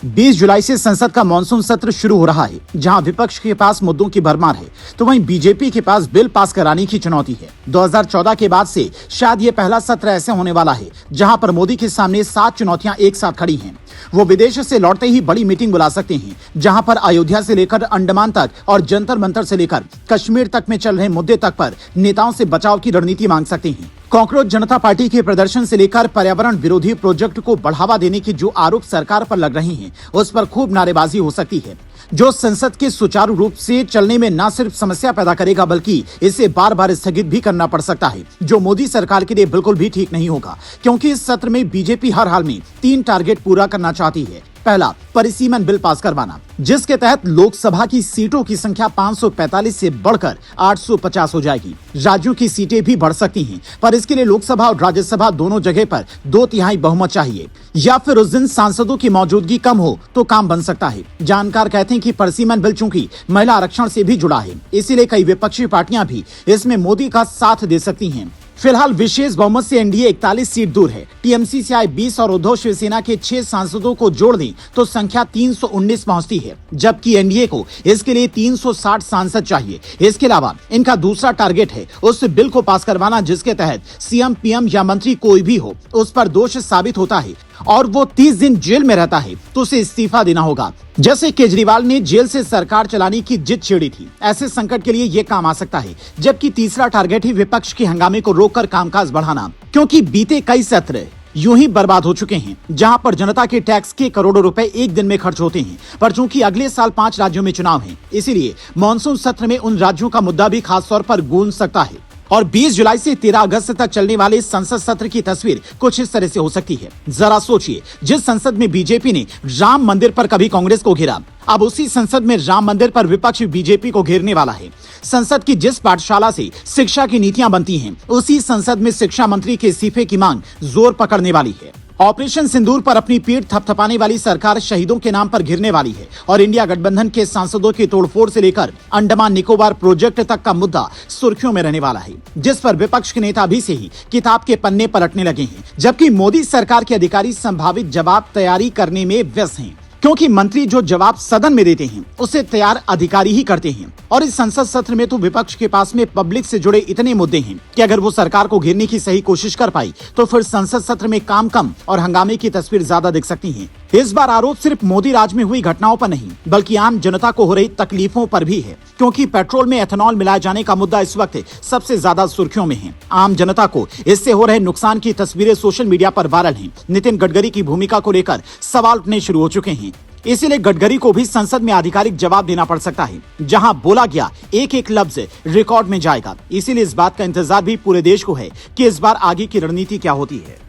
20 जुलाई से संसद का मानसून सत्र शुरू हो रहा है। जहां विपक्ष के पास मुद्दों की भरमार है, तो वहीं बीजेपी के पास बिल पास कराने की चुनौती है। 2014 के बाद से शायद ये पहला सत्र ऐसे होने वाला है जहां पर मोदी के सामने 7 चुनौतियां एक साथ खड़ी हैं। वो विदेश से लौटते ही बड़ी मीटिंग बुला सकते हैं, जहां पर अयोध्या से लेकर अंडमान तक और जंतर मंतर से लेकर कश्मीर तक में चल रहे मुद्दे तक पर नेताओं से बचाव की रणनीति मांग सकते हैं। कॉकरोच जनता पार्टी के प्रदर्शन से लेकर पर्यावरण विरोधी प्रोजेक्ट को बढ़ावा देने के जो आरोप सरकार पर लग रहे हैं, उस पर खूब नारेबाजी हो सकती है, जो संसद के सुचारू रूप से चलने में न सिर्फ समस्या पैदा करेगा बल्कि इसे बार बार स्थगित भी करना पड़ सकता है, जो मोदी सरकार के लिए बिल्कुल भी ठीक नहीं होगा। क्योंकि इस सत्र में बीजेपी हर हाल में 3 टारगेट पूरा करना चाहती है। पहला, परिसीमन बिल पास करवाना, जिसके तहत लोकसभा की सीटों की संख्या 545 से बढ़कर 850 हो जाएगी। राज्यों की सीटें भी बढ़ सकती हैं, पर इसके लिए लोकसभा और राज्यसभा दोनों जगह पर 2/3 बहुमत चाहिए, या फिर उस दिन सांसदों की मौजूदगी कम हो तो काम बन सकता है। जानकार कहते हैं कि परिसीमन बिल चूंकि महिला आरक्षण से भी जुड़ा है, इसीलिए कई विपक्षी पार्टियां भी इसमें मोदी का साथ दे सकती हैं। फिलहाल विशेष बहुमत से एनडीए 41 सीट दूर है। टीएमसी से आए 20 और उद्धव शिवसेना के 6 सांसदों को जोड़ दें तो संख्या 319 पहुंचती है, जबकि एनडीए को इसके लिए 360 सांसद चाहिए। इसके अलावा इनका दूसरा टारगेट है उस बिल को पास करवाना जिसके तहत सीएम, पीएम या मंत्री कोई भी हो, उस पर दोष साबित होता है और वो 30 दिन जेल में रहता है तो उसे इस्तीफा देना होगा। जैसे केजरीवाल ने जेल से सरकार चलाने की जिद छेड़ी थी, ऐसे संकट के लिए ये काम आ सकता है। जबकि तीसरा टारगेट ही विपक्ष के हंगामे को रोककर कामकाज बढ़ाना, क्योंकि बीते कई सत्र यूं ही बर्बाद हो चुके हैं, जहां पर जनता के टैक्स के करोड़ों रुपए एक दिन में खर्च होते हैं। पर चूंकि अगले साल 5 राज्यों में चुनाव हैं, इसीलिए मानसून सत्र में उन राज्यों का मुद्दा भी खास तौर पर गूंज सकता है। और 20 जुलाई से 13 अगस्त तक चलने वाले संसद सत्र की तस्वीर कुछ इस तरह से हो सकती है। जरा सोचिए, जिस संसद में बीजेपी ने राम मंदिर पर कभी कांग्रेस को घेरा, अब उसी संसद में राम मंदिर पर विपक्ष बीजेपी को घेरने वाला है। संसद की जिस पाठशाला से शिक्षा की नीतियां बनती हैं, उसी संसद में शिक्षा मंत्री के इस्तीफे की मांग जोर पकड़ने वाली है। ऑपरेशन सिंदूर पर अपनी पीठ थपथपाने वाली सरकार शहीदों के नाम पर घिरने वाली है और इंडिया गठबंधन के सांसदों की तोड़फोड़ से लेकर अंडमान निकोबार प्रोजेक्ट तक का मुद्दा सुर्खियों में रहने वाला है, जिस पर विपक्ष के नेता अभी से ही किताब के पन्ने पलटने लगे हैं, जबकि मोदी सरकार के अधिकारी संभावित जवाब तैयारी करने में व्यस्त हैं। क्योंकि मंत्री जो जवाब सदन में देते हैं उसे तैयार अधिकारी ही करते हैं। और इस संसद सत्र में तो विपक्ष के पास में पब्लिक से जुड़े इतने मुद्दे हैं कि अगर वो सरकार को घेरने की सही कोशिश कर पाई तो फिर संसद सत्र में काम कम और हंगामे की तस्वीर ज्यादा दिख सकती है। इस बार आरोप सिर्फ मोदी राज में हुई घटनाओं पर नहीं बल्कि आम जनता को हो रही तकलीफों पर भी है, क्योंकि पेट्रोल में एथेनॉल मिलाए जाने का मुद्दा इस वक्त सबसे ज्यादा सुर्खियों में है। आम जनता को इससे हो रहे नुकसान की तस्वीरें सोशल मीडिया पर वायरल हैं। नितिन गडकरी की भूमिका को लेकर सवाल उठने शुरू हो चुके हैं। इसीलिए गडकरी को भी संसद में आधिकारिक जवाब देना पड़ सकता है, जहां बोला गया एक एक लफ्ज रिकॉर्ड में जाएगा। इसीलिए इस बात का इंतजार भी पूरे देश को है कि इस बार आगे की रणनीति क्या होती है।